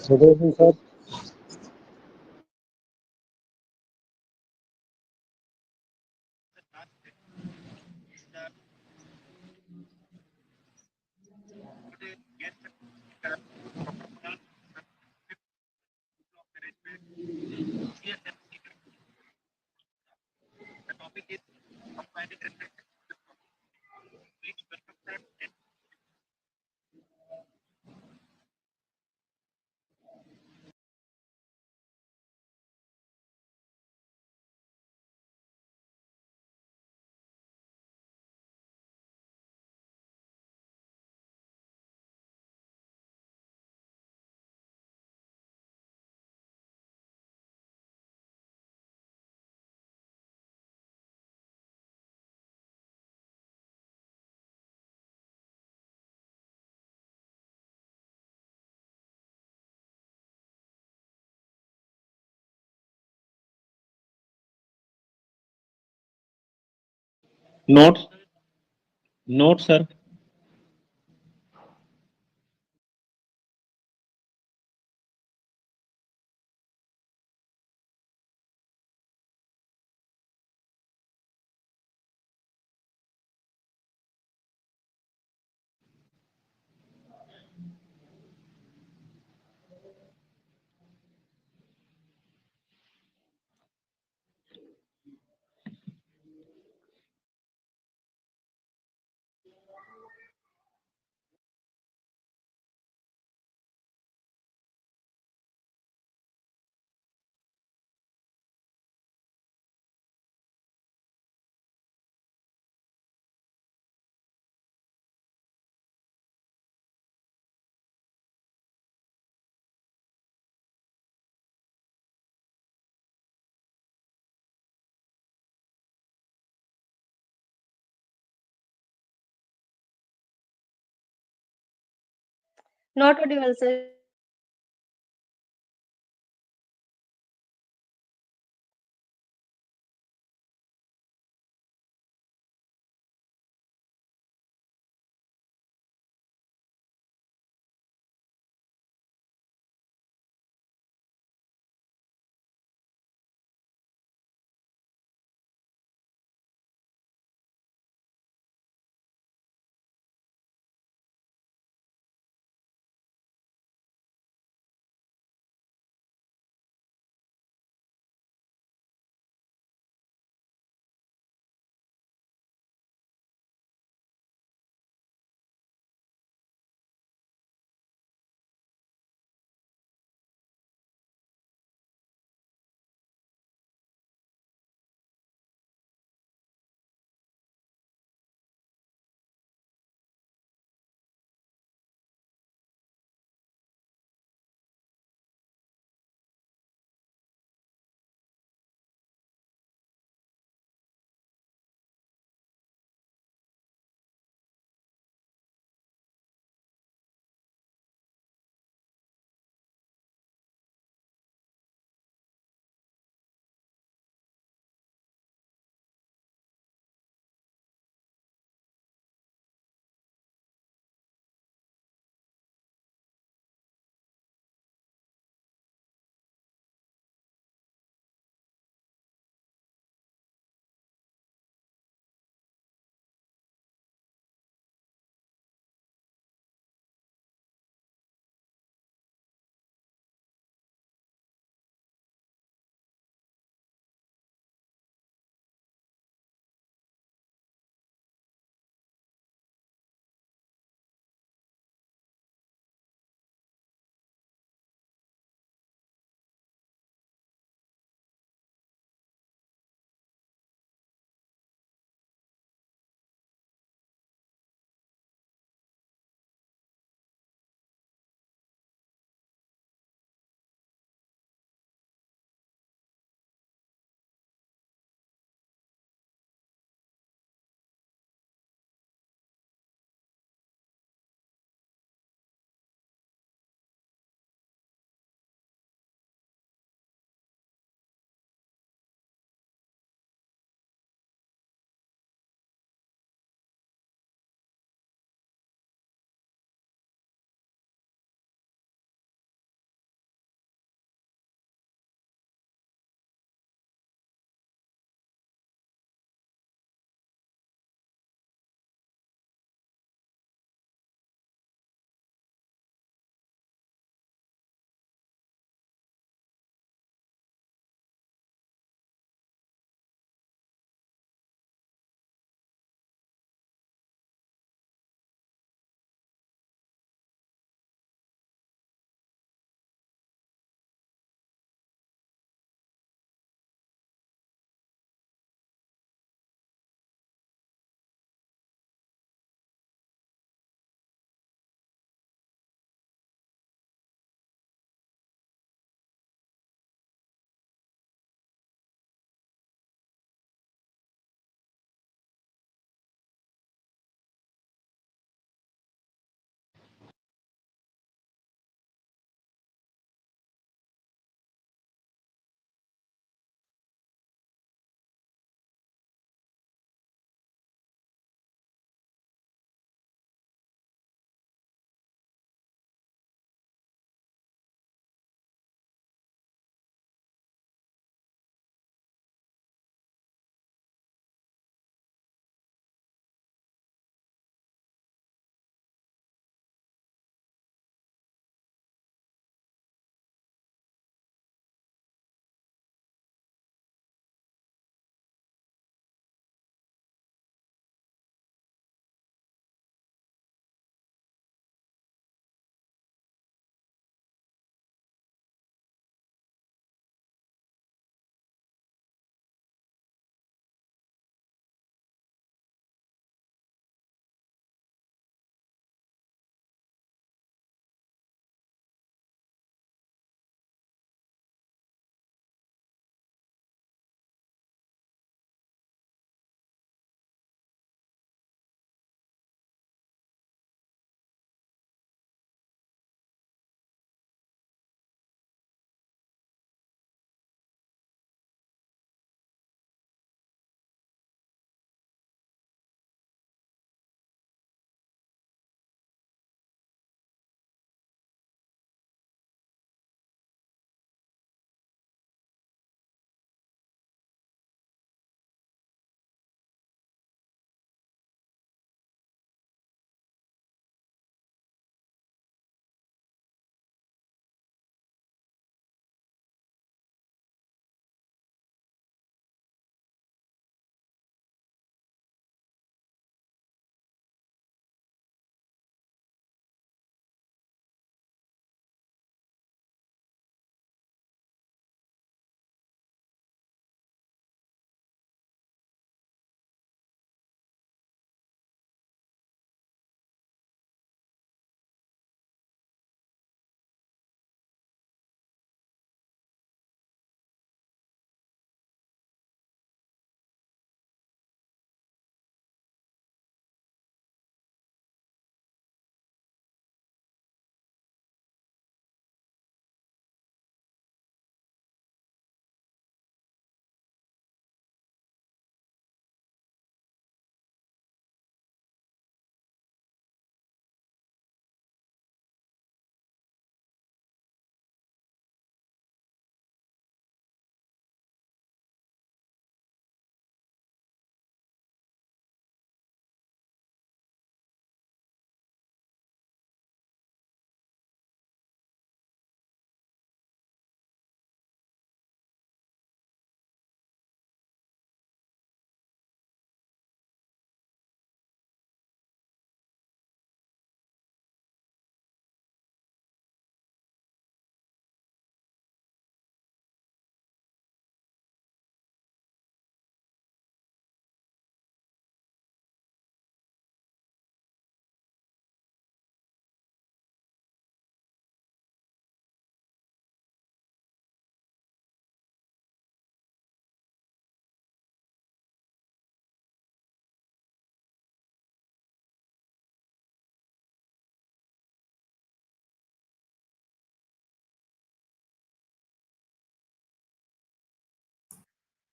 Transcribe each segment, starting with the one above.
Good evening, sir. Notes, notes, sir. Not audible, sir.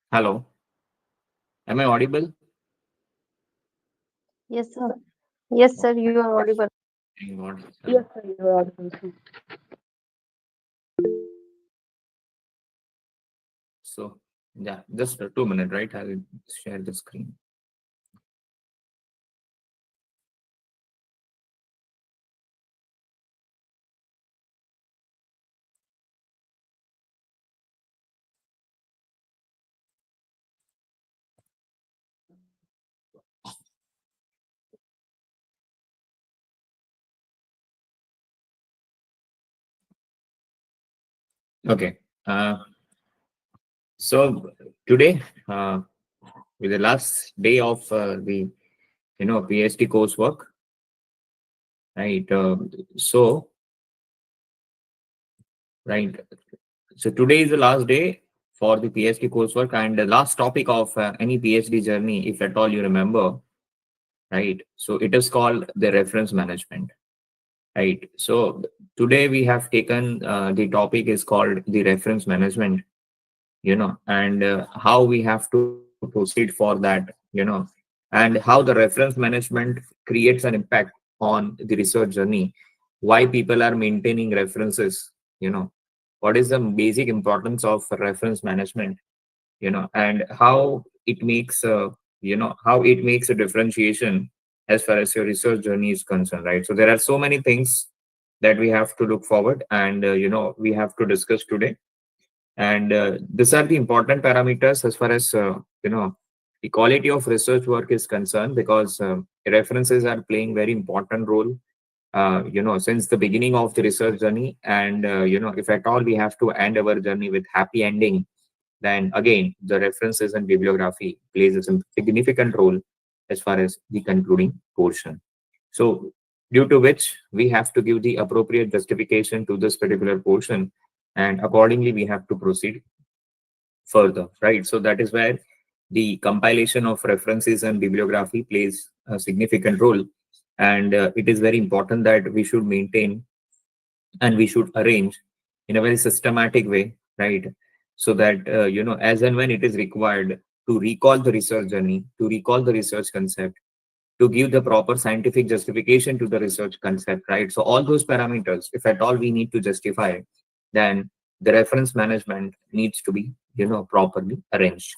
Hello, am I audible? Yes, sir. Yes, sir, you are audible. Thank God. Yes, sir, you are audible, sir. So, yeah, just 2 minutes, right? I'll share the screen. Okay. So today, with the last day of the PhD coursework, right? Right. So today is the last day for the PhD coursework and the last topic of any PhD journey, if at all you remember, right? So it is called the reference management, right? So today we have taken the topic is called the reference management, and how we have to proceed for that, and how the reference management creates an impact on the research journey, why people are maintaining references, what is the basic importance of reference management, and how it makes a differentiation as far as your research journey is concerned, right? So there are so many things that we have to look forward and we have to discuss today, and these are the important parameters as far as the quality of research work is concerned, because references are playing very important role since the beginning of the research journey, and if at all we have to end our journey with happy ending, then again the references and bibliography plays a significant role as far as the concluding portion. So due to which we have to give the appropriate justification to this particular portion, and accordingly we have to proceed further, right? So that is where the compilation of references and bibliography plays a significant role, and it is very important that we should maintain and we should arrange in a very systematic way, right? So that as and when it is required to recall the research journey, to recall the research concept, to give the proper scientific justification to the research concept, right? So all those parameters, if at all we need to justify, then the reference management needs to be properly arranged,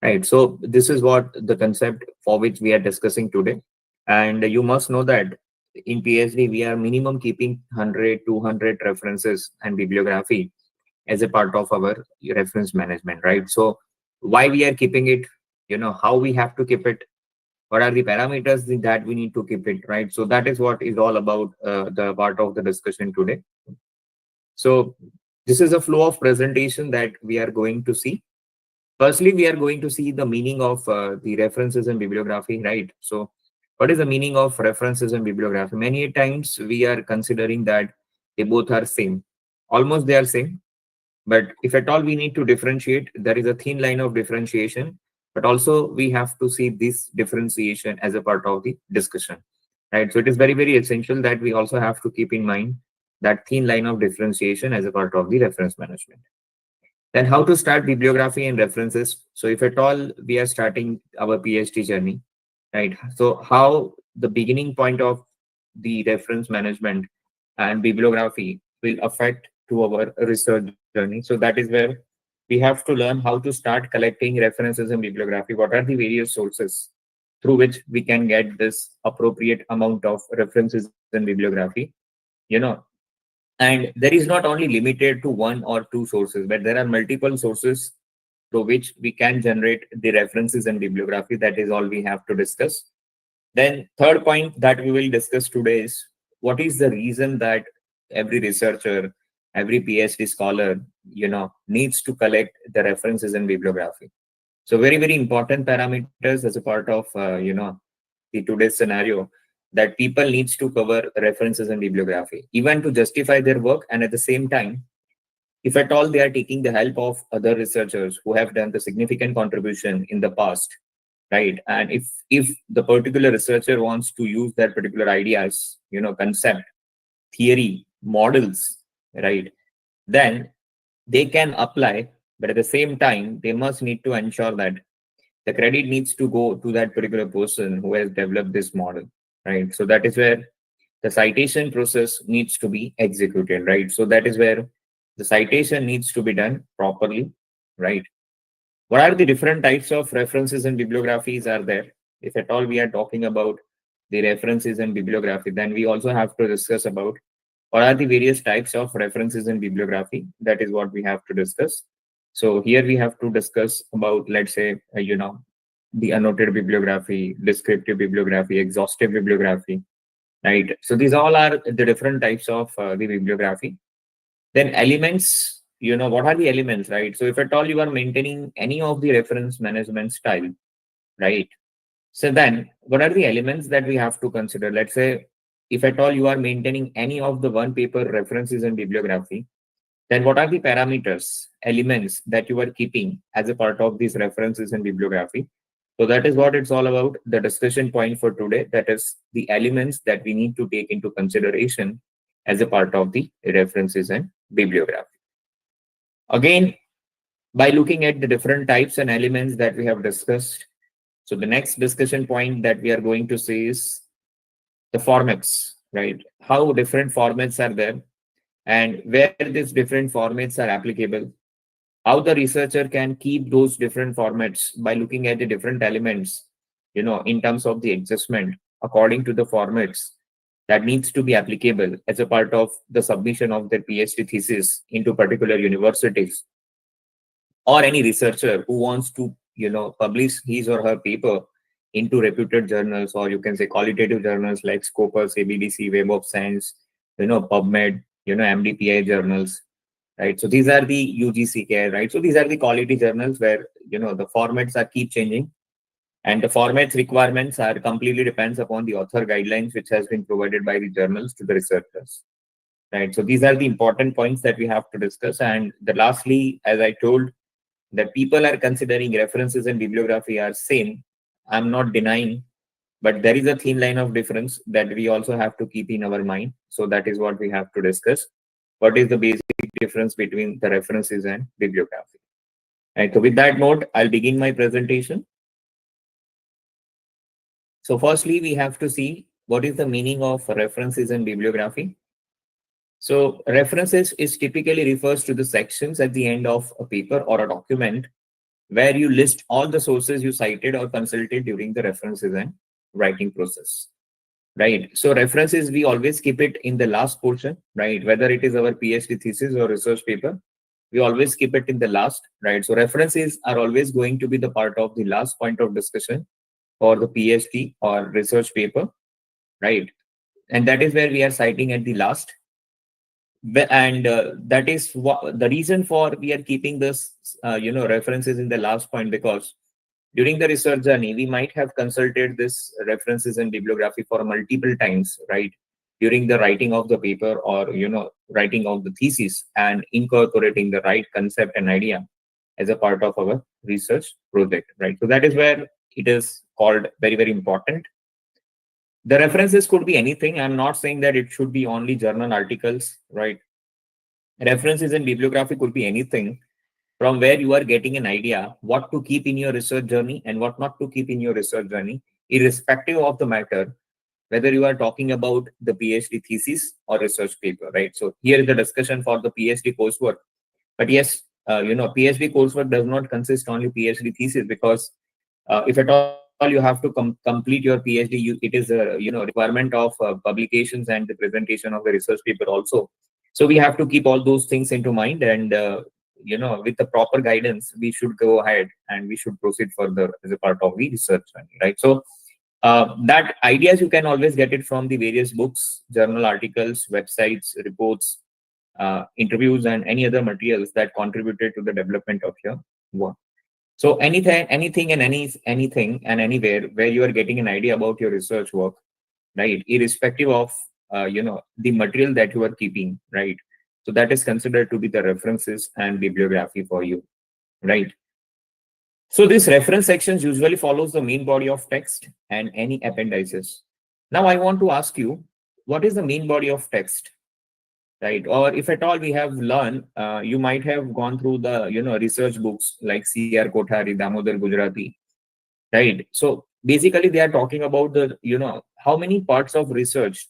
right? So this is what the concept for which we are discussing today, and you must know that in PhD we are minimum keeping 100 200 references and bibliography as a part of our reference management, right? So why we are keeping it, how we have to keep it, what are the parameters that we need to keep it, right? So that is what is all about the part of the discussion today. So this is a flow of presentation that we are going to see. Firstly, we are going to see the meaning of the references and bibliography, right? So what is the meaning of references and bibliography? Many times we are considering that they both are same, almost they are same, but if at all we need to differentiate, there is a thin line of differentiation, but also we have to see this differentiation as a part of the discussion, right? So it is very, very essential that we also have to keep in mind that thin line of differentiation as a part of the reference management. Then how to start bibliography and references. So if at all we are starting our PhD journey, right? So how the beginning point of the reference management and bibliography will affect to our research journey. So that is where we have to learn how to start collecting references and bibliography. What are the various sources through which we can get this appropriate amount of references and bibliography, you know, and there is not only limited to one or two sources, but there are multiple sources through which we can generate the references and bibliography. That is all we have to discuss. Then third point that we will discuss today is what is the reason that every researcher, every PhD scholar, needs to collect the references and bibliography. So very, very important parameters as a part of, the today's scenario, that people needs to cover references and bibliography, even to justify their work. And at the same time, if at all they are taking the help of other researchers who have done the significant contribution in the past, right? And if the particular researcher wants to use that particular ideas, concept, theory, models, right, then they can apply but at the same time, they must need to ensure that the credit needs to go to that particular person who has developed this model, right? So that is where the citation process needs to be executed, right? So that is where the citation needs to be done properly, right? What are the different types of references and bibliographies are there? If at all we are talking about the references and bibliography, then we also have to discuss about what are the various types of references and bibliography. That is what we have to discuss. So here we have to discuss about, let's say, the annotated bibliography, descriptive bibliography, exhaustive bibliography, right? So these all are the different types of the bibliography. Then elements, what are the elements, right? So if at all you are maintaining any of the reference management style, right? So then what are the elements that we have to consider? Let's say if at all you are maintaining any of the one paper references and bibliography, then what are the parameters, elements that you are keeping as a part of these references and bibliography? So that is what it's all about. The discussion point for today, that is the elements that we need to take into consideration as a part of the references and bibliography. Again, by looking at the different types and elements that we have discussed, so the next discussion point that we are going to see is the formats, right? How different formats are there and where these different formats are applicable. How the researcher can keep those different formats by looking at the different elements, in terms of the adjustment according to the formats that needs to be applicable as a part of the submission of their PhD thesis into particular universities, or any researcher who wants to, publish his or her paper into reputed journals, or you can say qualitative journals like Scopus, ABDC, Web of Science, PubMed, MDPI journals, right? So these are the UGC CARE, right? So these are the quality journals where, the formats are keep changing, and the formats requirements are completely depends upon the author guidelines, which has been provided by the journals to the researchers, right? So these are the important points that we have to discuss. And the lastly, as I told, that people are considering references and bibliography are same. I'm not denying, but there is a thin line of difference that we also have to keep in our mind. So that is what we have to discuss. What is the basic difference between the references and bibliography? Right. So with that note, I'll begin my presentation. So firstly, we have to see what is the meaning of references and bibliography. So references is typically refers to the sections at the end of a paper or a document where you list all the sources you cited or consulted during the references and writing process, right? So references, we always keep it in the last portion, right? Whether it is our PhD thesis or research paper, we always keep it in the last, right? So references are always going to be the part of the last point of discussion for the PhD or research paper, right? And that is where we are citing at the last. And that is what the reason for we are keeping this references in the last point, because during the research journey we might have consulted this references and bibliography for multiple times, right, during the writing of the paper or writing of the thesis, and incorporating the right concept and idea as a part of our research project, right? So that is where it is called very, very important. The references could be anything. I'm not saying that it should be only journal articles, right? References and bibliography could be anything from where you are getting an idea what to keep in your research journey and what not to keep in your research journey, irrespective of the matter, whether you are talking about the PhD thesis or research paper, right? So here is the discussion for the PhD coursework. But yes, PhD coursework does not consist only PhD thesis, because if at all you have to complete your PhD, it is a requirement of publications and the presentation of the research paper also. So we have to keep all those things into mind, and with the proper guidance, we should go ahead and we should proceed further as a part of the research journey, right? So that ideas you can always get it from the various books, journal articles, websites, reports, interviews, and any other materials that contributed to the development of your work. So anything and anything and anywhere where you are getting an idea about your research work, right, irrespective of the material that you are keeping, right? So that is considered to be the references and bibliography for you, right? So this reference sections usually follows the main body of text and any appendices. Now I want to ask you, what is the main body of text, right? Or if at all we have learned, you might have gone through the research books like C.R. Kothari, Damodar Gujarati, right? So basically they are talking about the how many parts of research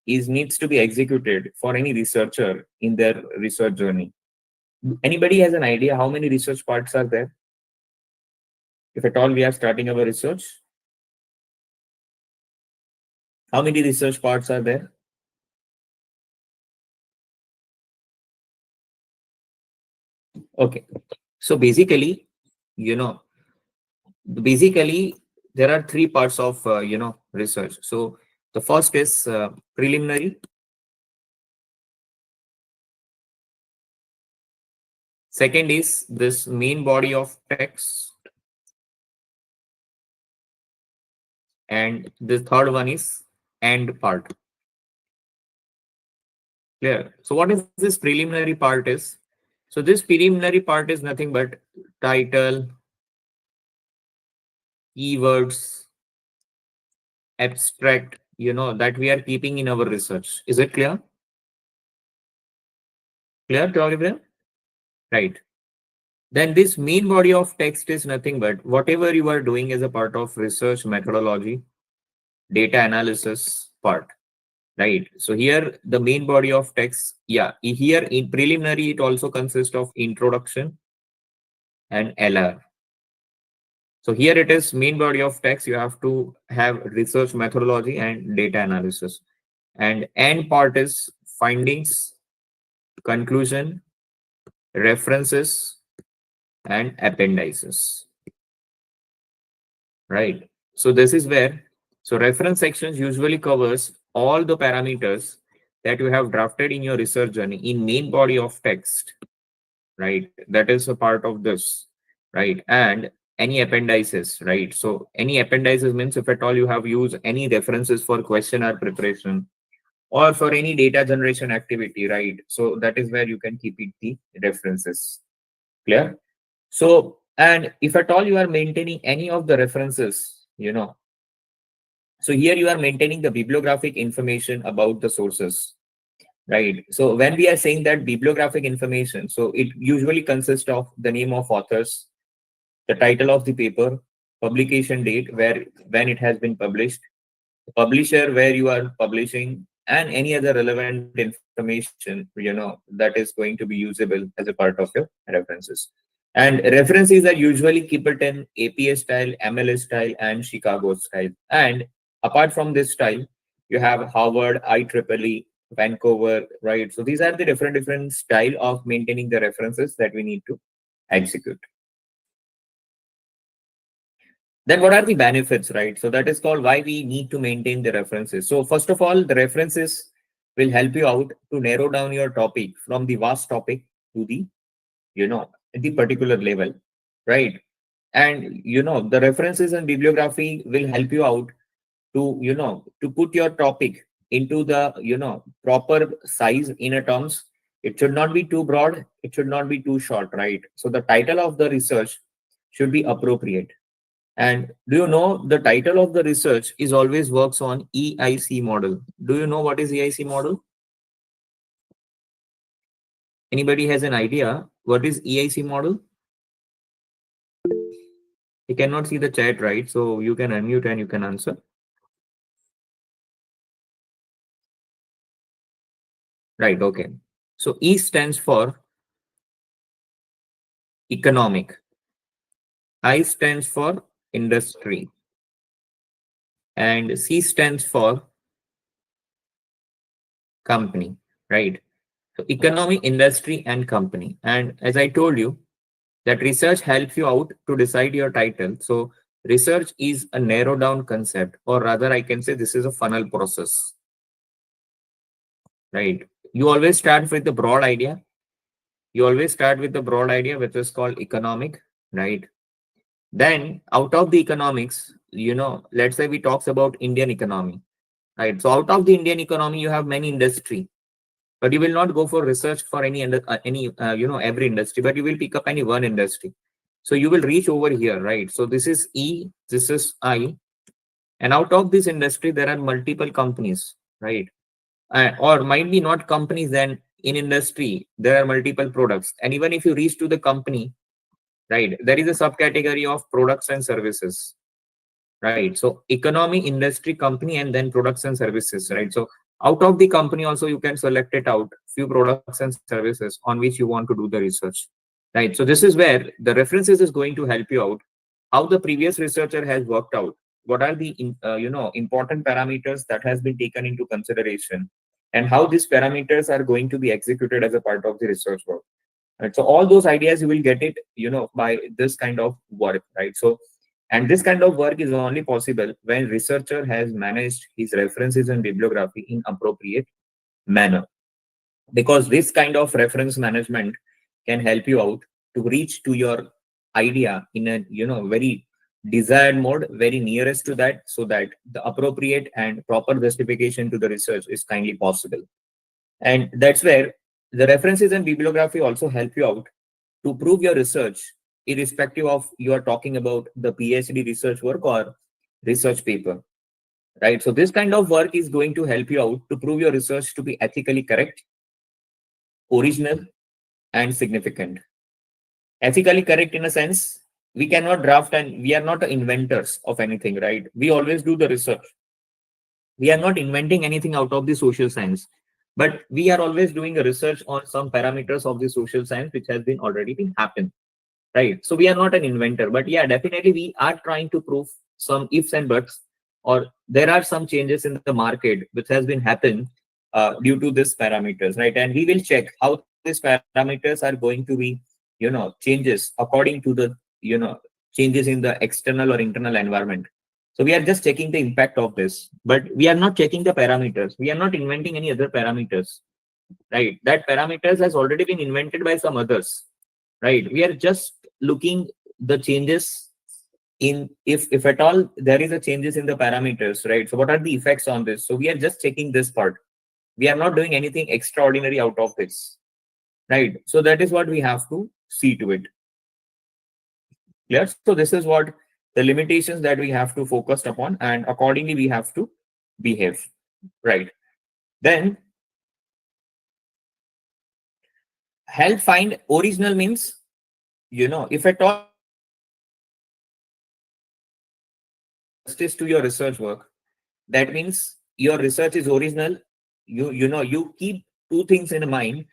is needs to be executed for any researcher in their research journey. Anybody has an idea how many research parts are there? If at all we are starting our research, how many research parts are there? Okay, so basically, you know, basically there are three parts of research. So the first is preliminary. Second is this main body of text, and the third one is end part. Clear? So what is this preliminary part is? So this preliminary part is nothing but title, keywords, abstract, that we are keeping in our research. Is it clear? Clear to everyone? Right. Then this main body of text is nothing but whatever you are doing as a part of research methodology, data analysis part. Right. So here the main body of text, yeah, here in preliminary, it also consists of introduction and LR. So here it is main body of text. You have to have research methodology and data analysis. And end part is findings, conclusion, references, and appendices. Right. So this is where, so reference sections usually covers all the parameters that you have drafted in your research journey in main body of text. Right. That is a part of this. Right. And any appendices, right? So any appendices means if at all you have used any references for questionnaire preparation or for any data generation activity, right? So that is where you can keep it the references. Clear? So, and if at all you are maintaining any of the references, so here you are maintaining the bibliographic information about the sources, right? So when we are saying that bibliographic information, so it usually consists of the name of authors, the title of the paper, publication date, when it has been published, the publisher where you are publishing, and any other relevant information that is going to be usable as a part of your references. And references are usually keep it in APA style, MLS style, and Chicago style. And apart from this style, you have Harvard, IEEE, Vancouver, right? So these are the different style of maintaining the references that we need to execute. Then what are the benefits, right? So that is called why we need to maintain the references. So first of all, the references will help you out to narrow down your topic from the vast topic to the particular level, right? And the references and bibliography will help you out to put your topic into the proper size in a terms. It should not be too broad, it should not be too short, right? So the title of the research should be appropriate. And do you know the title of the research is always works on EIC model? Do you know what is EIC model? Anybody has an idea what is EIC model? You cannot see the chat, right? So you can unmute and you can answer. Right, okay. So E stands for economic. I stands for industry. And C stands for company, right? So economy, industry, and company. And as I told you, that research helps you out to decide your title. So research is a narrow down concept, or rather I can say this is a funnel process, right? You always start with the broad idea. You always start with the broad idea, which is called economic, right? Then out of the economics, let's say we talks about Indian economy, right? So out of the Indian economy, you have many industry, but you will not go for research for any every industry, but you will pick up any one industry. So you will reach over here, right? So this is E, this is I, and out of this industry there are multiple companies, right? Or might be not companies, then in industry, there are multiple products. And even if you reach to the company, right, there is a subcategory of products and services, right? So economy, industry, company, and then products and services, right? So out of the company also you can select it out few products and services on which you want to do the research, right? So this is where the references is going to help you out, how the previous researcher has worked out, what are the important parameters that has been taken into consideration, and how these parameters are going to be executed as a part of the research work, right? So all those ideas you will get it, by this kind of work, right? So, and this kind of work is only possible when researcher has managed his references and bibliography in appropriate manner, because this kind of reference management can help you out to reach to your idea in a very desired mode, very nearest to that, so that the appropriate and proper justification to the research is kindly possible. And that's where the references and bibliography also help you out to prove your research, irrespective of you are talking about the PhD research work or research paper, right? So this kind of work is going to help you out to prove your research to be ethically correct, original, and significant. Ethically correct in a sense, we cannot draft and we are not inventors of anything, right? We always do the research. We are not inventing anything out of the social science, but we are always doing a research on some parameters of the social science which has been already been happened, right? So we are not an inventor, but yeah, definitely we are trying to prove some ifs and buts, or there are some changes in the market which has been happened due to these parameters, right? And we will check how these parameters are going to be changes according to the changes in the external or internal environment. So we are just checking the impact of this, but we are not checking the parameters. We are not inventing any other parameters, right? That parameters has already been invented by some others, right? We are just looking the changes in, if at all there is a changes in the parameters, right? So what are the effects on this? So we are just checking this part. We are not doing anything extraordinary out of this, right? So that is what we have to see to it. Clear? So this is what the limitations that we have to focus upon, and accordingly we have to behave, right? Then help find original means, if at all justice to your research work, that means your research is original. You keep two things in mind.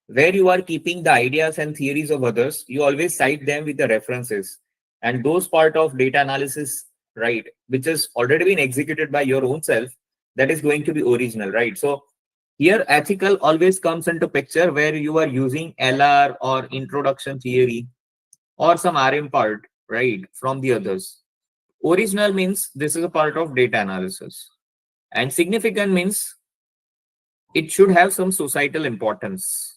Where you are keeping the ideas and theories of others, you always cite them with the references, and those part of data analysis, right, which has already been executed by your own self, that is going to be original, right? So here ethical always comes into picture, where you are using LR or introduction theory or some RM part, right, from the others. Original means this is a part of data analysis, and significant means it should have some societal importance.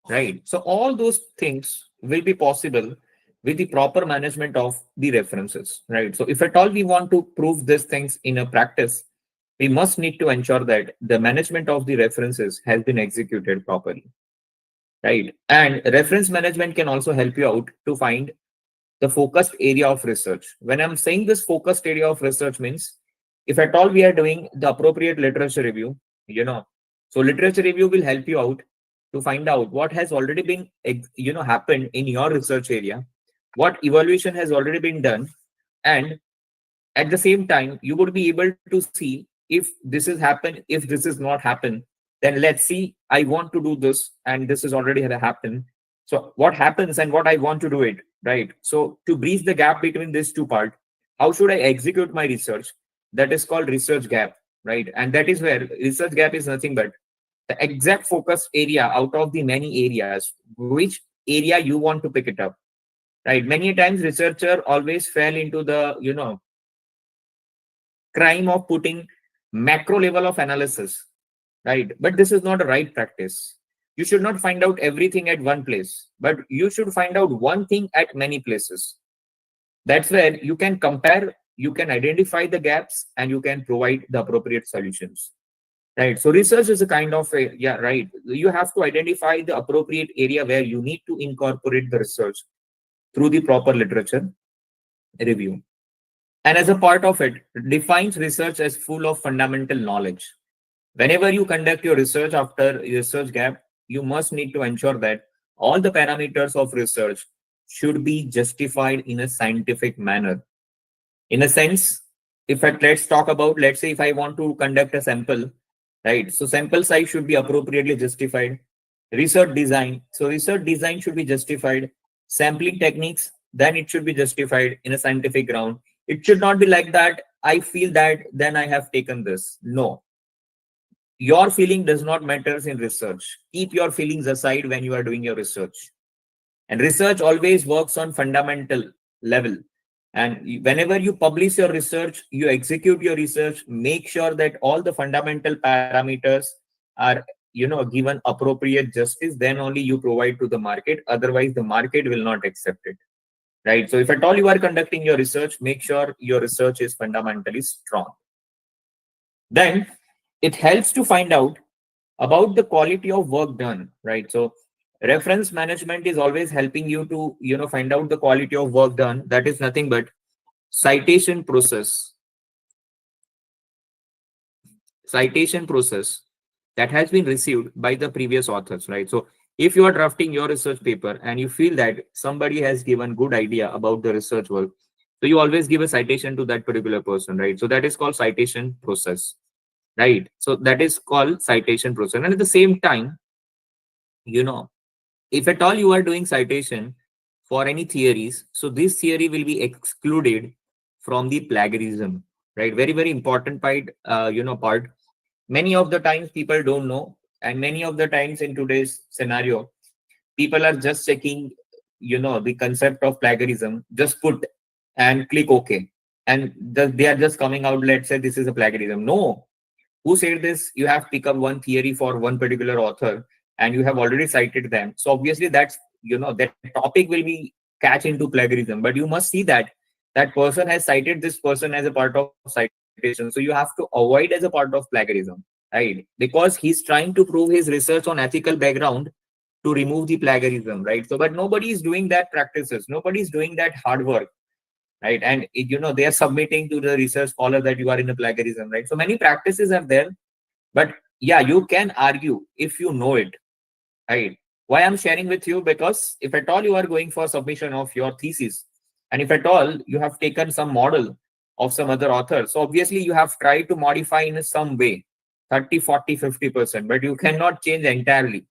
Right. So all those things will be possible with the proper management of the references, right? So if at all we want to prove these things in a practice, we must need to ensure that the management of the references has been executed properly, right? And reference management can also help you out to find the focused area of research. When I'm saying this focused area of research means, if at all we are doing the appropriate literature review, so literature review will help you out to find out what has already been happened in your research area, what evaluation has already been done, and at the same time you would be able to see if this is happened, if this is not happened, then let's see, I want to do this and this is already happened, so what happens and what I want to do it, right? So to bridge the gap between these two parts, how should I execute my research? That is called research gap, right? And that is where research gap is nothing but the exact focus area out of the many areas, which area you want to pick it up, right? Many times researcher always fell into the crime of putting macro level of analysis, right? But this is not a right practice. You should not find out everything at one place, but you should find out one thing at many places. That's where you can compare, you can identify the gaps, and you can provide the appropriate solutions, right? So research is a kind of right, you have to identify the appropriate area where you need to incorporate the research through the proper literature review. and as a part of it, defines research as full of fundamental knowledge. Whenever you conduct your research after research gap, you must need to ensure that all the parameters of research should be justified in a scientific manner. In a sense, if let's talk about, let's say if I want to conduct a sample, right? So sample size should be appropriately justified. Research design. So research design should be justified. Sampling techniques, then it should be justified in a scientific ground. It should not be like that. I feel that, then I have taken this. No, your feeling does not matter in research. Keep your feelings aside when you are doing your research. And research always works on fundamental level. And whenever you publish your research, you execute your research, make sure that all the fundamental parameters are given appropriate justice, then only you provide to the market. Otherwise, the market will not accept it. Right. So if at all you are conducting your research, make sure your research is fundamentally strong. Then it helps to find out about the quality of work done, right? So reference management is always helping you to find out the quality of work done. That is nothing but citation process that has been received by the previous authors, right? So if you are drafting your research paper and you feel that somebody has given good idea about the research work, so you always give a citation to that particular person, right? So that is called citation process, right? So that is called citation process. And at the same time, if at all you are doing citation for any theories, so this theory will be excluded from the plagiarism, right? Very, very important part. Many of the times people don't know, and many of the times in today's scenario, people are just checking, the concept of plagiarism, just put and click OK. And they are just coming out, let's say this is a plagiarism. No, who said this? You have picked up one theory for one particular author and you have already cited them. So obviously that's, that topic will be catch into plagiarism, but you must see that that person has cited this person as a part of citation. So you have to avoid as a part of plagiarism, right? Because he's trying to prove his research on ethical background to remove the plagiarism, right? So, but nobody is doing that practices. Nobody is doing that hard work, right? And they are submitting to the research scholar that you are in a plagiarism, right? So many practices are there, but yeah, you can argue if you know it, right? Why I'm sharing with you, because if at all you are going for submission of your thesis, and if at all you have taken some model of some other author, so obviously you have tried to modify in some way 30, 40, 50%, but you cannot change entirely,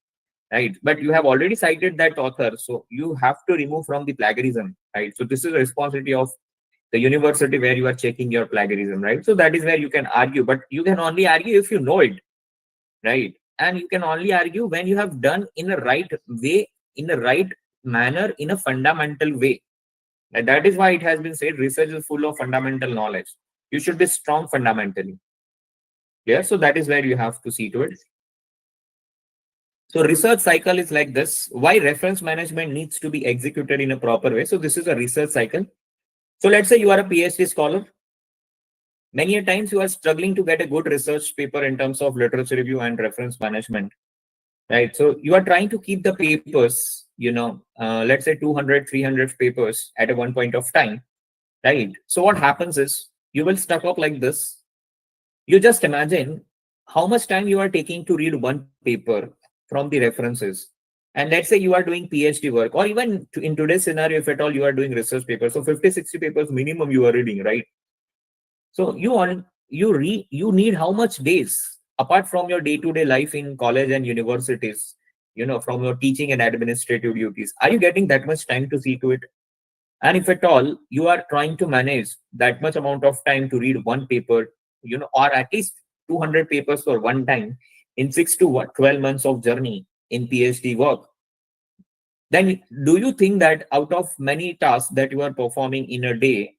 right? But you have already cited that author, so you have to remove from the plagiarism, right? So this is a responsibility of the university where you are checking your plagiarism, right? So that is where you can argue, but you can only argue if you know it, right? And you can only argue when you have done in a right way, in a right manner, in a fundamental way. And that is why it has been said research is full of fundamental knowledge. You should be strong fundamentally. Yeah, so that is where you have to see to it. So research cycle is like this. Why reference management needs to be executed in a proper way. So this is a research cycle. So let's say you are a PhD scholar. Many a times you are struggling to get a good research paper in terms of literature review and reference management, right? So you are trying to keep the papers, let's say 200, 300 papers at a one point of time, right? So what happens is you will stuck up like this. You just imagine how much time you are taking to read one paper from the references. And let's say you are doing PhD work, or even in today's scenario, if at all you are doing research papers, so 50, 60 papers minimum you are reading, right? So you need how much days apart from your day-to-day life in college and universities, from your teaching and administrative duties? Are you getting that much time to see to it? And if at all you are trying to manage that much amount of time to read one paper, or at least 200 papers for one time in 6 to 12 months of journey in PhD work, then do you think that out of many tasks that you are performing in a day,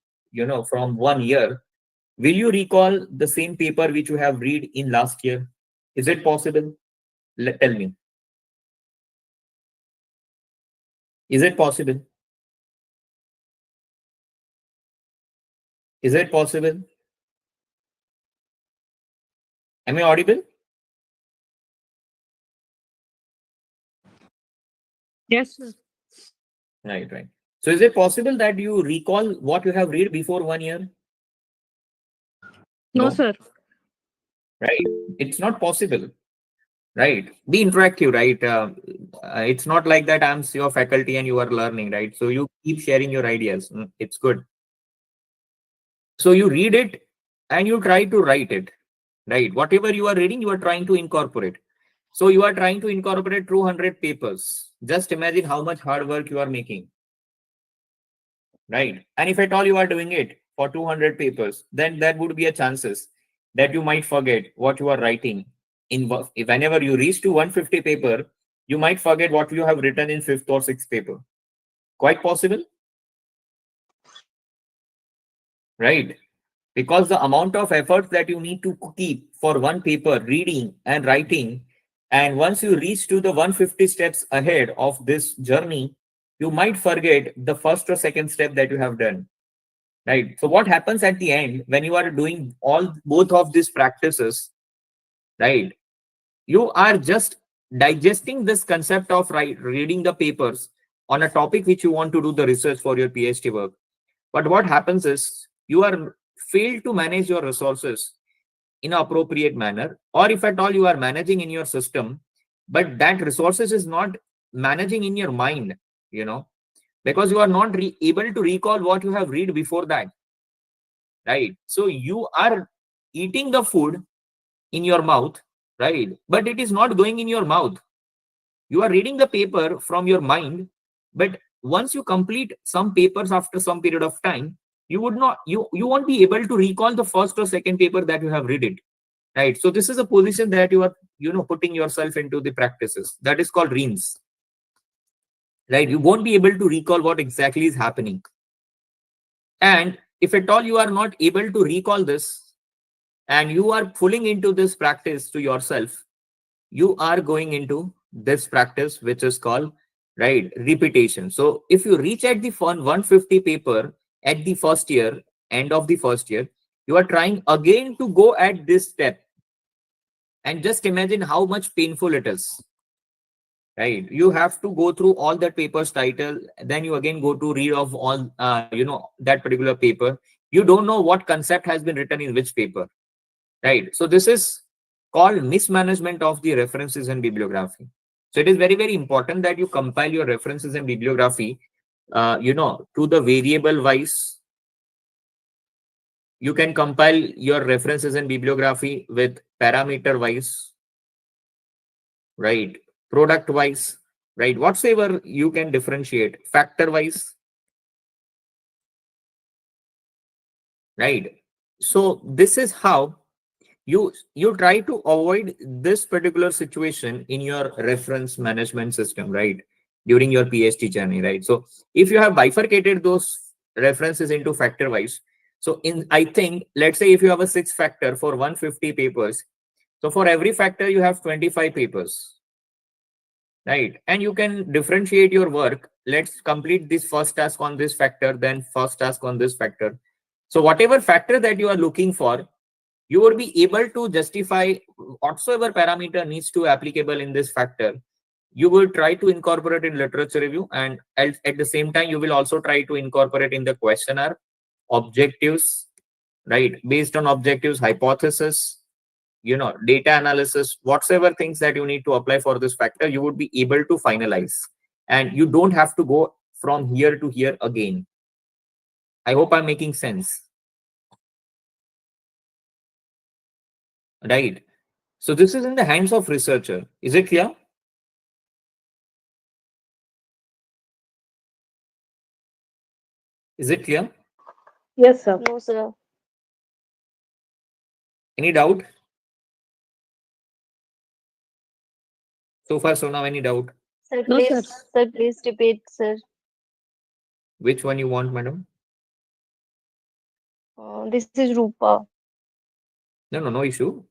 from 1 year, will you recall the same paper which you have read in last year? Is it possible? Tell me. Is it possible? Is it possible? Am I audible? Yes, sir. Right, right. So is it possible that you recall what you have read before 1 year? No, sir. Right? It's not possible. Right? Be interactive, right? It's not like that I'm your faculty and you are learning, right? So you keep sharing your ideas. It's good. So you read it and you try to write it, right? Whatever you are reading, you are trying to incorporate. So you are trying to incorporate 200 papers. Just imagine how much hard work you are making, right? And if at all you are doing it for 200 papers, then there would be a chances that you might forget what you are writing. Whenever you reach to 150 paper, you might forget what you have written in fifth or sixth paper. Quite possible, right? Because the amount of effort that you need to keep for one paper, reading and writing, and once you reach to the 150 steps ahead of this journey, you might forget the first or second step that you have done, right? So what happens at the end when you are doing both of these practices, right? You are just digesting this concept of reading the papers on a topic which you want to do the research for your PhD work. But what happens is you are failed to manage your resources in an appropriate manner, or if at all you are managing in your system, but that resources is not managing in your mind, because you are not able to recall what you have read before that, right? So you are eating the food in your mouth, right? But it is not going in your mouth. You are reading the paper from your mind, but once you complete some papers after some period of time, you won't be able to recall the first or second paper that you have read it, right? So this is a position that you are putting yourself into the practices that is called reams, right? You won't be able to recall what exactly is happening, and if at all you are not able to recall this and you are pulling into this practice to yourself, you are going into this practice which is called, right, repetition. So if you reach at the 150 paper at the first year, end of the first year, you are trying again to go at this step, and just imagine how much painful it is, right? You have to go through all that paper's title, then you again go to read of all that particular paper. You don't know what concept has been written in which paper, right? So this is called mismanagement of the references and bibliography. So it is very, very important that you compile your references and bibliography, to the variable wise. You can compile your references and bibliography with parameter wise, right? Product wise, right? Whatsoever you can differentiate, factor wise, right? So this is how you try to avoid this particular situation in your reference management system, right, during your PhD journey, right? So if you have bifurcated those references into factor wise, so I think, let's say if you have a 6 factor for 150 papers, so for every factor you have 25 papers, right? And you can differentiate your work. Let's complete this first task on this factor, then first task on this factor. So whatever factor that you are looking for, you will be able to justify whatsoever parameter needs to applicable in this factor. You will try to incorporate in literature review, and at the same time you will also try to incorporate in the questionnaire objectives, right? Based on objectives, hypothesis, data analysis, whatsoever things that you need to apply for this factor, you would be able to finalize, and you don't have to go from here to here again. I hope I'm making sense, right? So this is in the hands of researcher. Is it clear? Is it clear? Yes, sir. No, sir. Any doubt? So far, so now, any doubt? Sir, No, please, sir. sir, please repeat, sir. Which one you want, madam? This is Rupa. No issue.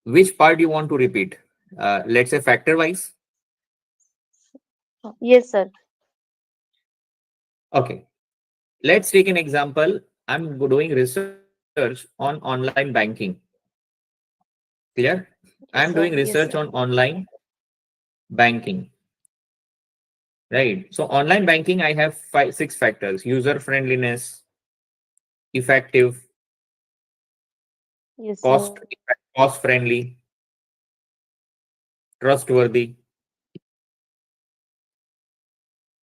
Which part you want to repeat? Let's say factor wise. Yes, sir. Okay. Let's take an example. I'm doing research on online banking. Clear? I'm Yes, doing sir. Yes, research sir. on online banking. Right. So online banking, I have 6 factors: user friendliness, effective, Yes, cost sir. cost friendly, trustworthy,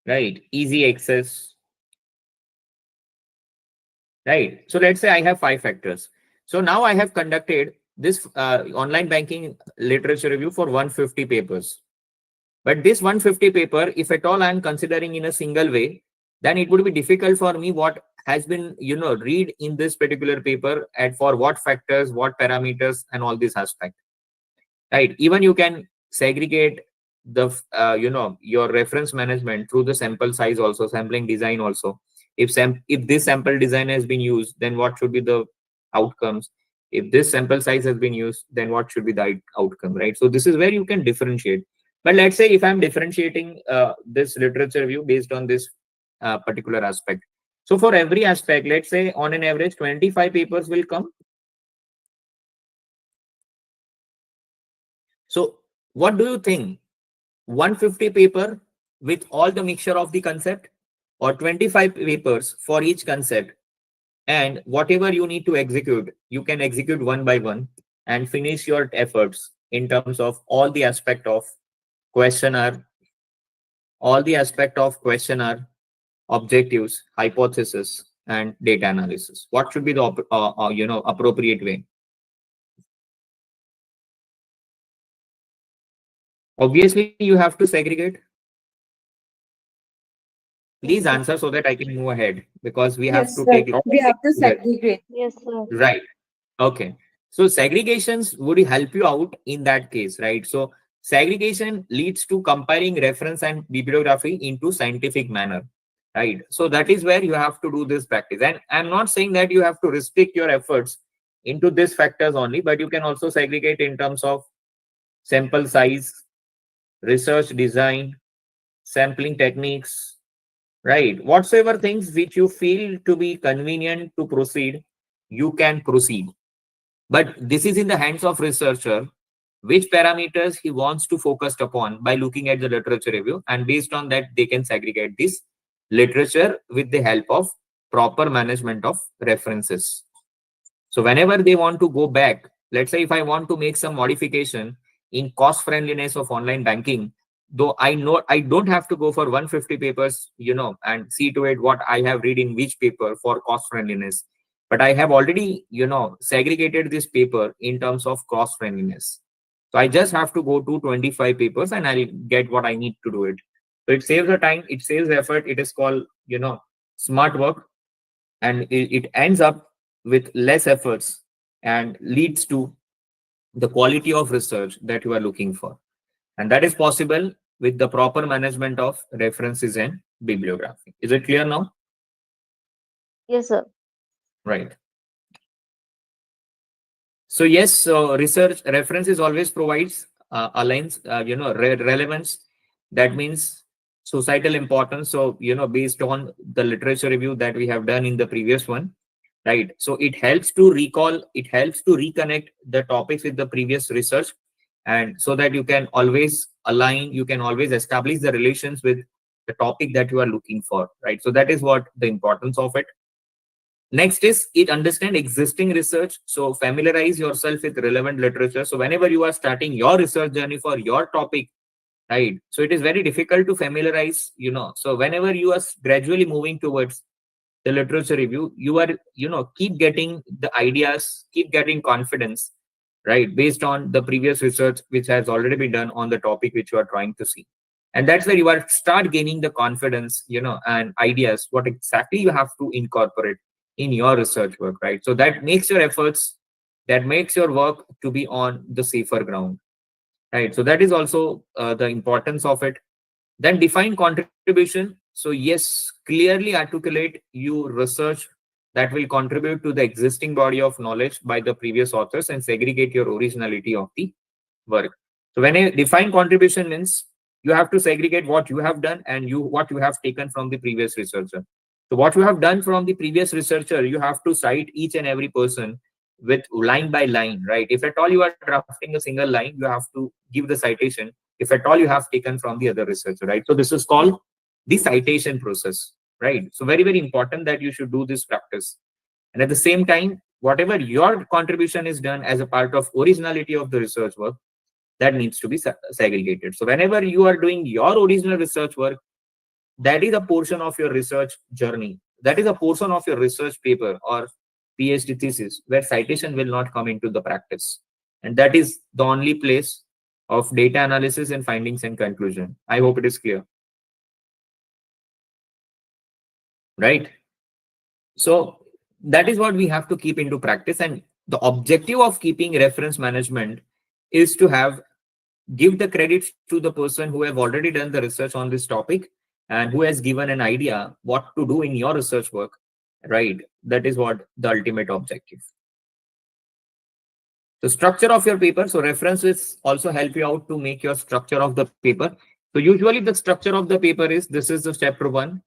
right? Easy access, right? So let's say I have 5 factors. So now I have conducted this online banking literature review for 150 papers. But this 150 paper, if at all I'm considering in a single way, then it would be difficult for me what has been, read in this particular paper and for what factors, what parameters, and all these aspects, right? Even you can segregate the your reference management through the sample size also, sampling design also. If this sample design has been used, then what should be the outcomes? If this sample size has been used, then what should be the outcome, right? So this is where you can differentiate. But let's say if I'm differentiating this literature review based on this particular aspect, so for every aspect, let's say on an average 25 papers will come. So what do you think? 150 paper with all the mixture of the concept, or 25 papers for each concept, and whatever you need to execute, you can execute one by one and finish your efforts in terms of all the aspect of questionnaire, objectives, hypothesis, and data analysis. What should be the appropriate way? Obviously you have to segregate. Please Yes, sir. answer so that I can move ahead, because we have Yes, to sir. take lot We of have to things together. segregate. Yes, sir. Right. Okay. So segregations would help you out in that case, right? So segregation leads to comparing reference and bibliography into scientific manner, right? So that is where you have to do this practice. And I'm not saying that you have to restrict your efforts into these factors only, but you can also segregate in terms of sample size, research design, sampling techniques, right? Whatsoever things which you feel to be convenient to proceed, you can proceed. But this is in the hands of researcher, which parameters he wants to focus upon by looking at the literature review, and based on that they can segregate this literature with the help of proper management of references. So whenever they want to go back, let's say if I want to make some modification in cost friendliness of online banking, though I know I don't have to go for 150 papers, and see to it what I have read in which paper for cost friendliness. But I have already, segregated this paper in terms of cost friendliness. So I just have to go to 25 papers and I'll get what I need to do it. So it saves the time, it saves the effort. It is called, smart work, and it ends up with less efforts and leads to the quality of research that you are looking for. And that is possible with the proper management of references and bibliography. Is it clear now? Yes, sir. Right. So yes, so research references always provides aligns, relevance. That means societal importance. So, based on the literature review that we have done in the previous one, right? So it helps to recall, it helps to reconnect the topics with the previous research, and so that you can always align, you can always establish the relations with the topic that you are looking for, right? So that is what the importance of it. Next is it understand existing research. So familiarize yourself with relevant literature. So whenever you are starting your research journey for your topic, right? So it is very difficult to familiarize, so whenever you are gradually moving towards the literature review, you are, keep getting the ideas, keep getting confidence, right? Based on the previous research which has already been done on the topic which you are trying to see. And that's where you are start gaining the confidence, and ideas, what exactly you have to incorporate in your research work, right? So that makes your efforts, that makes your work to be on the safer ground, right? So that is also the importance of it. Then define contribution. So yes, clearly articulate you research that will contribute to the existing body of knowledge by the previous authors and segregate your originality of the work. So when I define contribution means you have to segregate what you have done and what you have taken from the previous researcher. So what you have done from the previous researcher, you have to cite each and every person with line by line, right? If at all you are drafting a single line, you have to give the citation if at all you have taken from the other researcher, right? So this is called the citation process, right? So very, very important that you should do this practice. And at the same time, whatever your contribution is done as a part of originality of the research work, that needs to be segregated. So whenever you are doing your original research work, that is a portion of your research journey. That is a portion of your research paper or PhD thesis where citation will not come into the practice. And that is the only place of data analysis and findings and conclusion. I hope it is clear. Right? So that is what we have to keep into practice. And the objective of keeping reference management is to give the credits to the person who have already done the research on this topic and who has given an idea what to do in your research work, right? That is what the ultimate objective. The structure of your paper. So references also help you out to make your structure of the paper. So usually the structure of the paper is, this is the chapter 1,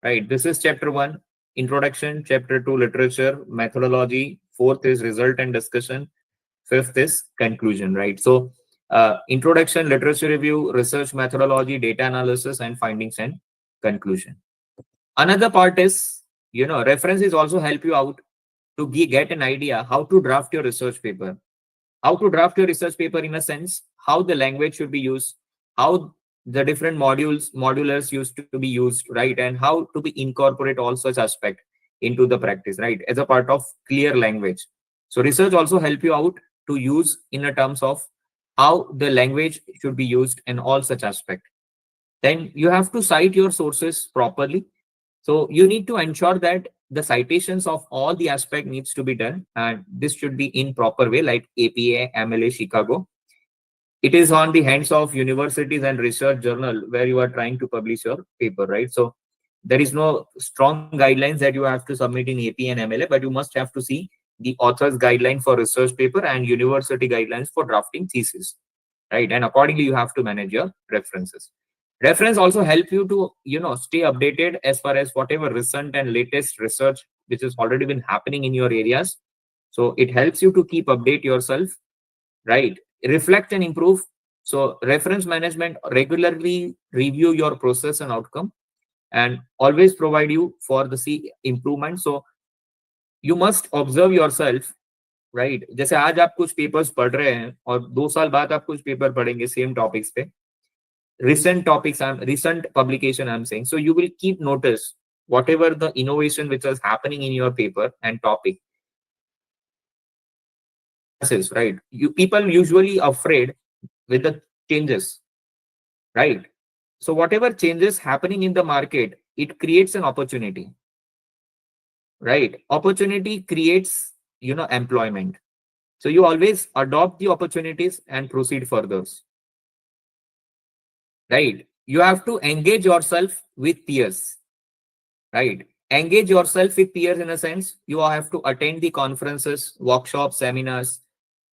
right? This is chapter 1, introduction, chapter 2, literature, methodology, 4th is result and discussion, 5th is conclusion, right? So introduction, literature review, research methodology, data analysis, and findings and conclusion. Another part is, references also help you out to get an idea how to draft your research paper. How to draft your research paper in a sense, how the language should be used, how the different modulars used to be used, right? And how to be incorporate all such aspect into the practice, right? As a part of clear language. So research also help you out to use in a terms of how the language should be used and all such aspect. Then you have to cite your sources properly. So you need to ensure that the citations of all the aspect needs to be done, and this should be in proper way, like APA, MLA, Chicago. It is on the hands of universities and research journal where you are trying to publish your paper, right? So there is no strong guidelines that you have to submit in APA and MLA, but you must have to see the author's guideline for research paper and university guidelines for drafting thesis, right? And accordingly, you have to manage your references. Reference also help you to, stay updated as far as whatever recent and latest research which has already been happening in your areas. So it helps you to keep update yourself, right? Reflect and improve. So reference management regularly review your process and outcome and always provide you for the improvement. So you must observe yourself, right? जैसे आज आप कुछ papers पढ़ रहे हैं और 2 साल बाद आप कुछ पेपर पढ़ेंगे सेम टॉपिक्स पे, recent publication I'm saying. So you will keep notice whatever the innovation which is happening in your paper and topic. Right? People usually afraid with the changes, right? So whatever changes happening in the market, it creates an opportunity, right? Opportunity creates, employment. So you always adopt the opportunities and proceed further. Right? You have to engage yourself with peers, right? Engage yourself with peers in a sense, you have to attend the conferences, workshops, seminars,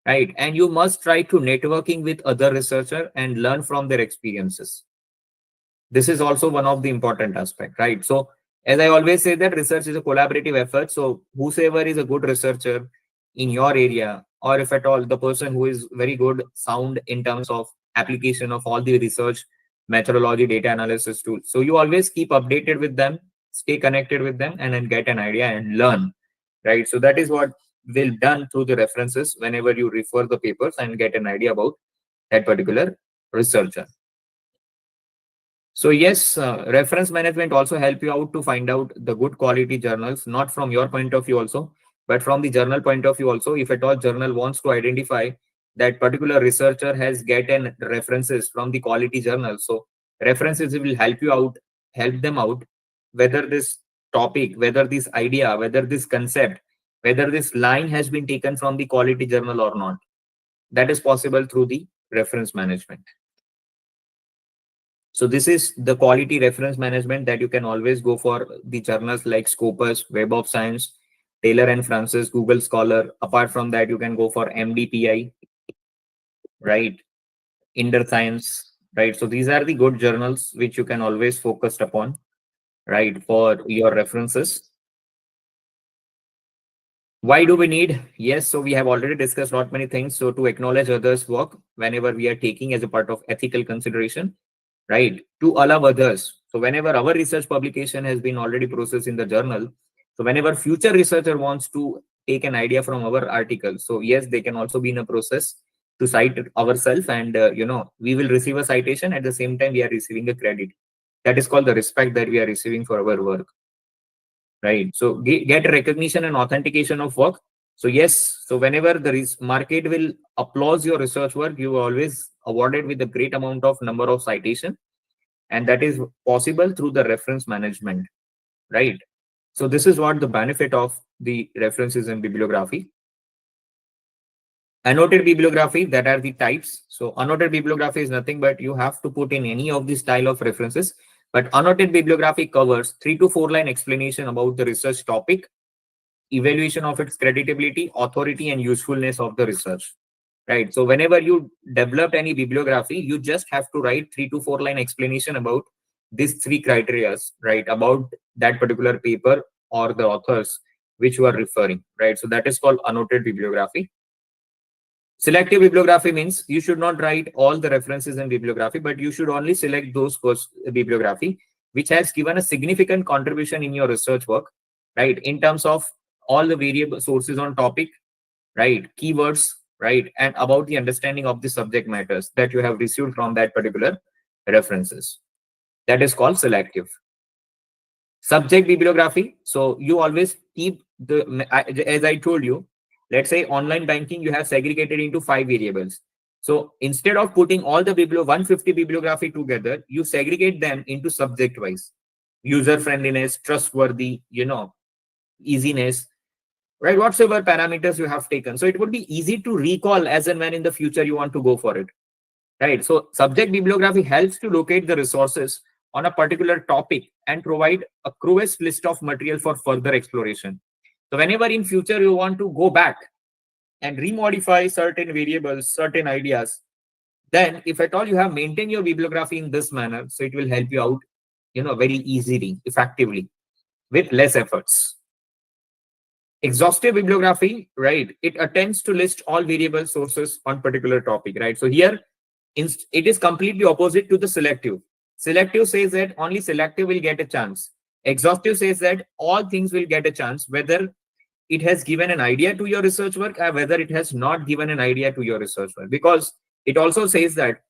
right? And you must try to networking with other researchers and learn from their experiences. This is also one of the important aspects, right? So as I always say that research is a collaborative effort. So whosoever is a good researcher in your area, or if at all the person who is very good sound in terms of application of all the research methodology, data analysis tools, so you always keep updated with them, stay connected with them, and then get an idea and learn, right? So that is what will done through the references whenever you refer the papers and get an idea about that particular researcher. So yes, reference management also help you out to find out the good quality journals, not from your point of view also, but from the journal point of view also. If at all journal wants to identify that particular researcher has gotten references from the quality journal, so references will help them out, whether this topic, whether this idea, whether this concept, whether this line has been taken from the quality journal or not. That is possible through the reference management. So this is the quality reference management that you can always go for the journals like Scopus, Web of Science, Taylor and Francis, Google Scholar. Apart from that, you can go for MDPI, right? Inder Science, right? So these are the good journals which you can always focus upon, right, for your references. Why do we need? Yes, so we have already discussed not many things. So to acknowledge others' work whenever we are taking as a part of ethical consideration, right? To allow others. So whenever our research publication has been already processed in the journal, so whenever future researcher wants to take an idea from our article. So yes, they can also be in a process to cite ourselves, and we will receive a citation. At the same time, we are receiving a credit. That is called the respect that we are receiving for our work, right? So get recognition and authentication of work. So yes, so whenever the market will applause your research work, you are always awarded with a great amount of number of citation, and that is possible through the reference management, right? So this is what the benefit of the references in bibliography. Annotated bibliography, that are the types. So annotated bibliography is nothing but you have to put in any of the style of references. But annotated bibliography covers 3 to 4 line explanation about the research topic, evaluation of its creditability, authority, and usefulness of the research. Right. So whenever you developed any bibliography, you just have to write 3 to 4 line explanation about these 3 criteria, right? About that particular paper or the authors which you are referring, right? So that is called annotated bibliography. Selective bibliography means you should not write all the references in bibliography, but you should only select those bibliography which has given a significant contribution in your research work, right? In terms of all the variable sources on topic, right? Keywords, right? And about the understanding of the subject matters that you have received from that particular references. That is called selective. Subject bibliography. So you always keep as I told you, let's say online banking, you have segregated into 5 variables. So instead of putting all the 150 bibliography together, you segregate them into subject wise. User friendliness, trustworthy, easiness, right? Whatsoever parameters you have taken. So it would be easy to recall as and when in the future you want to go for it, right? So subject bibliography helps to locate the resources on a particular topic and provide a truest list of material for further exploration. So whenever in future you want to go back and remodify certain variables, certain ideas, then if at all you have maintained your bibliography in this manner, so it will help you out, very easily, effectively, with less efforts. Exhaustive bibliography, right? It attempts to list all variable sources on particular topic, right? So here, it is completely opposite to the selective. Selective says that only selective will get a chance. Exhaustive says that all things will get a chance, whether it has given an idea to your research work or whether it has not given an idea to your research work. Because it also says that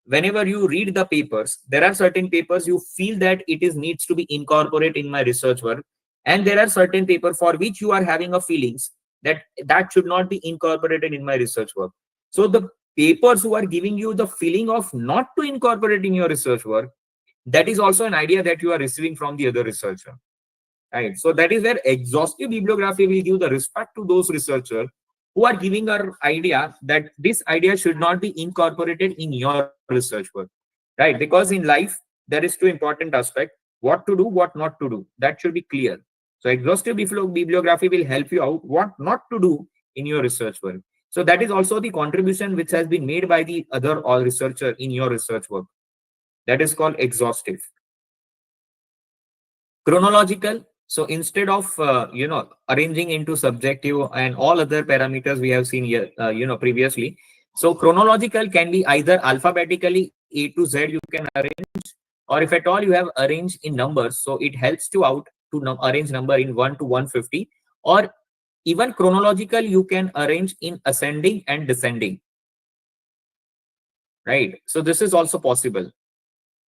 whenever you read the papers, there are certain papers you feel that it is needs to be incorporated in my research work, and there are certain papers for which you are having a feelings that that should not be incorporated in my research work. So the papers who are giving you the feeling of not to incorporate in your research work, that is also an idea that you are receiving from the other researcher, right? So that is where exhaustive bibliography will give the respect to those researchers who are giving our idea that this idea should not be incorporated in your research work, right? Because in life there is 2 important aspects: what to do, what not to do. That should be clear. So exhaustive bibliography will help you out what not to do in your research work. So that is also the contribution which has been made by the other all researcher in your research work. That is called exhaustive. Chronological. So instead of arranging into subjective and all other parameters we have seen here previously, so chronological can be either alphabetically A to Z you can arrange, or if at all you have arranged in numbers, so it helps you out to arrange number in 1 to 150, or even chronological you can arrange in ascending and descending, right? So this is also possible.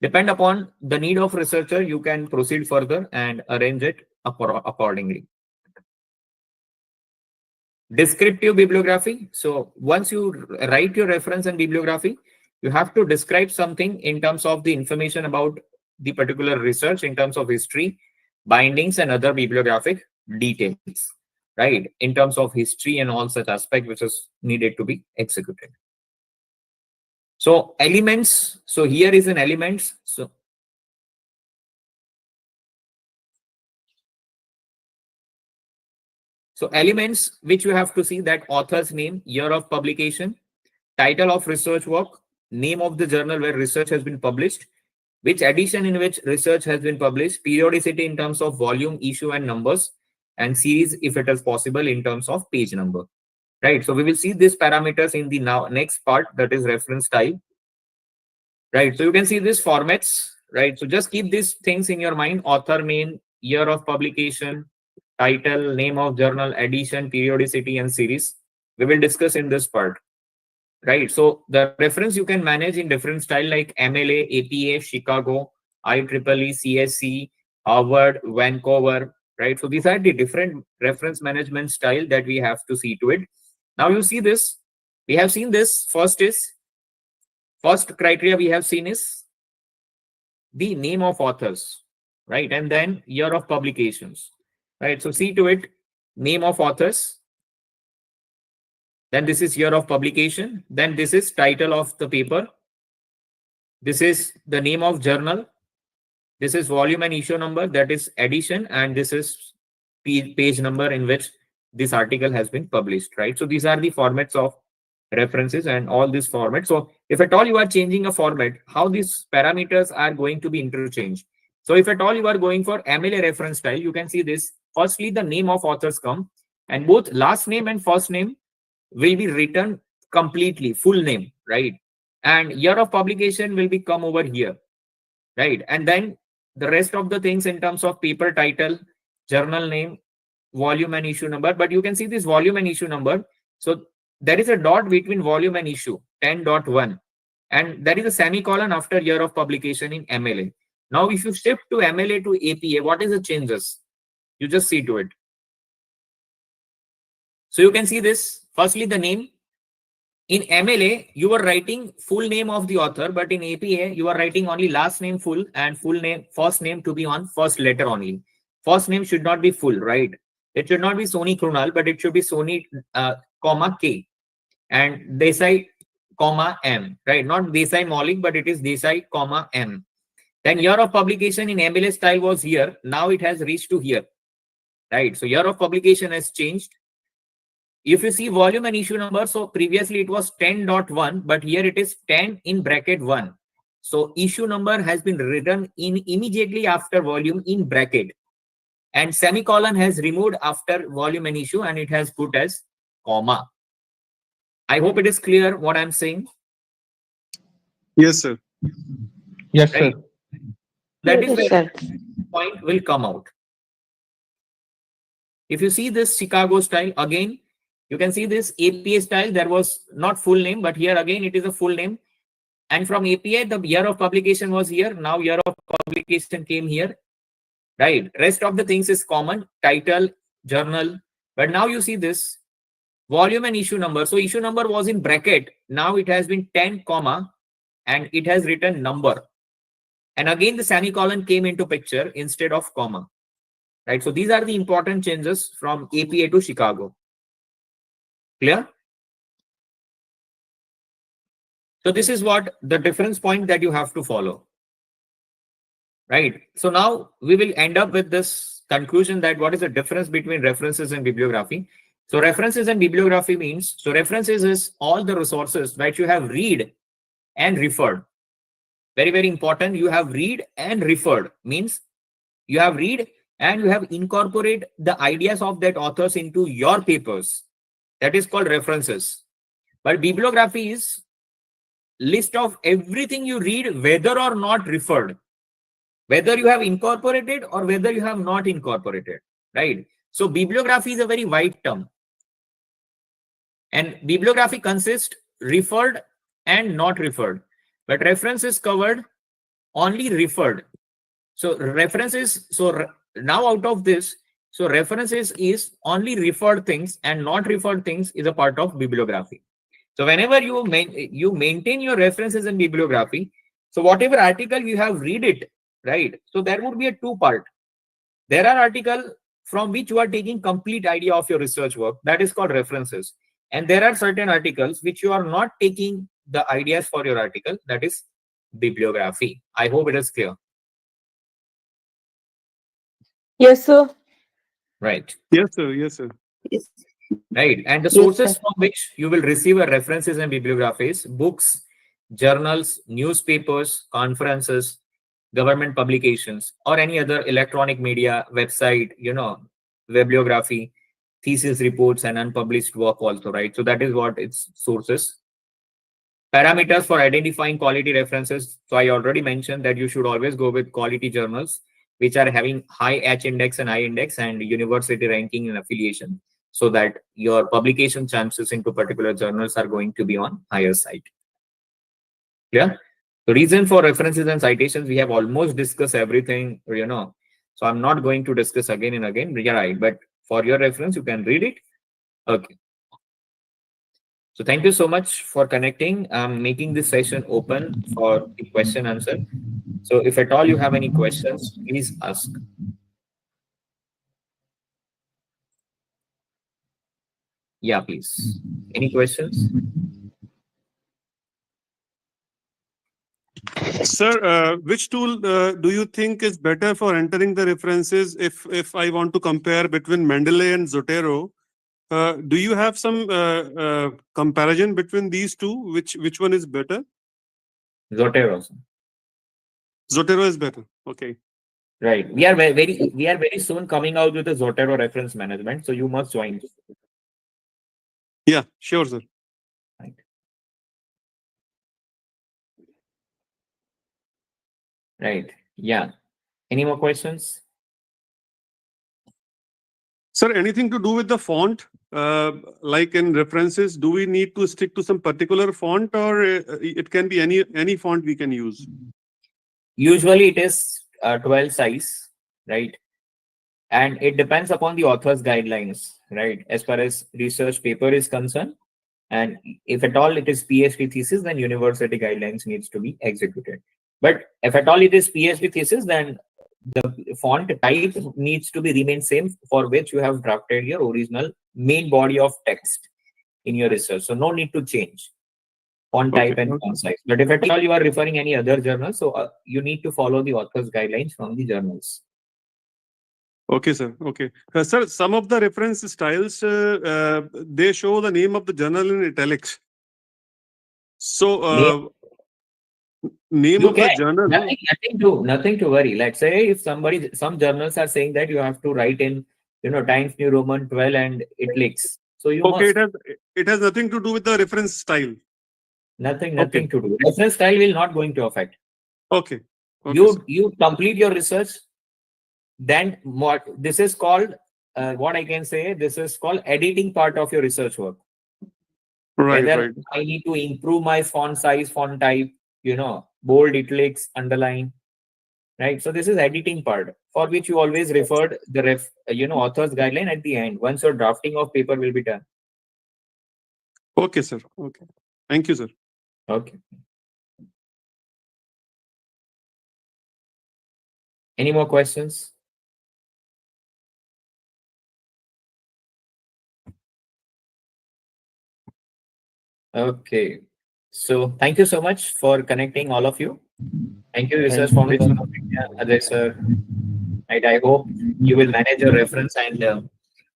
Depend upon the need of researcher, you can proceed further and arrange it accordingly. Descriptive bibliography. So once you write your reference and bibliography, you have to describe something in terms of the information about the particular research, in terms of history, bindings, and other bibliographic details, right? In terms of history and all such aspect which is needed to be executed. So elements. So here is an elements. So elements which you have to see: that author's name, year of publication, title of research work, name of the journal where research has been published, which edition in which research has been published, periodicity in terms of volume, issue, and numbers, and series if it is possible in terms of page number, right? So we will see these parameters in the next part, that is reference style, right? So you can see these formats, right? So just keep these things in your mind: author name, year of publication, title, name of journal, edition, periodicity, and series. We will discuss in this part. Right. So the reference you can manage in different style like MLA, APA, Chicago, IEEE, CSC, Harvard, Vancouver. Right. So these are the different reference management style that we have to see to it. Now you see this. We have seen this. First criteria we have seen is the name of authors, right? And then year of publications, right? So see to it, name of authors. Then this is year of publication. Then this is title of the paper. This is the name of journal. This is volume and issue number, that is edition. And this is page number in which this article has been published, right? So these are the formats of references and all these formats. So if at all you are changing a format, how these parameters are going to be interchanged. So if at all you are going for MLA reference style, you can see this. Firstly, the name of authors come, and both last name and first name will be written completely, full name, right? And year of publication will be come over here, right? And then the rest of the things in terms of paper title, journal name, volume and issue number. But you can see this volume and issue number. So there is a dot between volume and issue, 10.1. And there is a semicolon after year of publication in MLA. Now, if you shift to MLA to APA, what is the changes? You just see to it. So you can see this. Firstly, the name. In MLA, you are writing full name of the author, but in APA, you are writing only last name full and full name, first name to be on first letter only. First name should not be full, right? It should not be Soni Krunal, but it should be Soni, comma K, and Desai, comma M, right? Not Desai Maulik, but it is Desai, comma M. Then year of publication in MLA style was here. Now it has reached to here, right? So year of publication has changed. If you see volume and issue number, so previously it was 10.1, but here it is 10 in bracket 1. So issue number has been written in immediately after volume in bracket, and semicolon has removed after volume and issue, and it has put as comma. I hope it is clear what I'm saying. Yes, sir. Yes, Right? sir. That is Yes, where sir. point will come out. If you see this Chicago style, again, you can see this APA style. There was not full name, but here again it is a full name. And from APA, the year of publication was here. Now year of publication came here, right? Rest of the things is common, title, journal. But now you see this volume and issue number. So issue number was in bracket. Now it has been 10 comma, and it has written number. And again, the semicolon came into picture instead of comma, right? So these are the important changes from APA to Chicago. Clear? So this is what the difference point that you have to follow, right? So now we will end up with this conclusion that what is the difference between references and bibliography. So references and bibliography means, so references is all the resources that you have read and referred. Very, very important. You have read and referred means you have read and you have incorporated the ideas of that authors into your papers. That is called references. But bibliography is list of everything you read, whether or not referred, whether you have incorporated or whether you have not incorporated, right? So bibliography is a very wide term. And bibliography consists referred and not referred. But reference is covered only referred. So references, so now out of this, so references is only referred things, and not referred things is a part of bibliography. So whenever you maintain your references in bibliography, so whatever article you have read it, right? So there would be a two part. There are articles from which you are taking complete idea of your research work. That is called references. And there are certain articles which you are not taking the ideas for your article. That is bibliography. I hope it is clear. Yes, sir. Right. Yes, sir. Yes, sir. Yes. Right. And the Yes, sources sir. from which you will receive a references and bibliographies, books, journals, newspapers, conferences, government publications, or any other electronic media, website, bibliography, thesis reports, and unpublished work also, right? So that is what its sources. Parameters for identifying quality references. So I already mentioned that you should always go with quality journals which are having high H index and I index and university ranking and affiliation, so that your publication chances into particular journals are going to be on higher side. Yeah. The reason for references and citations, we have almost discussed everything, so I'm not going to discuss again and again. Yeah, right. But for your reference, you can read it. Okay. So thank you so much for connecting. I'm making this session open for the question answer. So if at all you have any questions, please ask. Yeah, please. Any questions? Sir, which tool do you think is better for entering the references if I want to compare between Mendeley and Zotero? Do you have some comparison between these two? Which one is better? Zotero. Zotero is better. Okay. Right. We are very soon coming out with a Zotero reference management. So you must join. Yeah, sure, sir. Right. Right. Yeah. Any more questions? Sir, anything to do with the font? Like in references, do we need to stick to some particular font, or it can be any font we can use? Usually it is 12 size, right? And it depends upon the author's guidelines, right? As far as research paper is concerned. And if at all it is PhD thesis, then university guidelines needs to be executed. But if at all it is PhD thesis, then the font type needs to be remain same for which you have drafted your original main body of text in your research. So no need to change font type and font size. But if at all you are referring any other journal, so you need to follow the author's guidelines from the journals. Okay, sir. Okay. Sir, some of the reference styles, they show the name of the journal in italics. So, name You of can. the journal. Nothing to worry. Let's say if some journals are saying that you have to write in, Times New Roman 12 and italics. So you Okay, must. it has nothing to do with the reference style. Nothing to do. Reference style will not going to affect. Okay. You complete your research. Then what this is called, what I can say, this is called editing part of your research work. Right. Whether I need to improve my font size, font type, bold, italics, underline, right? So this is editing part for which you always referred the author's guideline at the end once your drafting of paper will be done. Okay, sir. Okay. Thank you, sir. Okay. Any more questions? Okay. So thank you so much for connecting, all of you. Thank you, Research Foundation of India, Ajay sir. Right, I hope you will manage your reference, and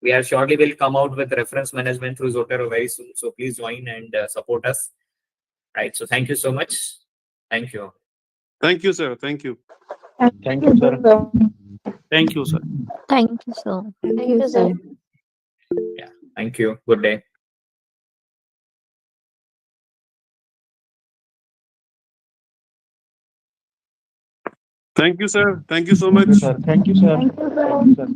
we are shortly will come out with reference management through Zotero very soon. So please join and support us. Right. So thank you so much. Thank you. Thank you, sir. Thank you. Thank you, sir. Thank you, sir. Thank you, sir. Thank you, sir. Yeah. Thank you. Good day. Thank you, sir. Thank you so Thank you, much. sir. Thank you, sir. Thank you, sir. Thank you, sir.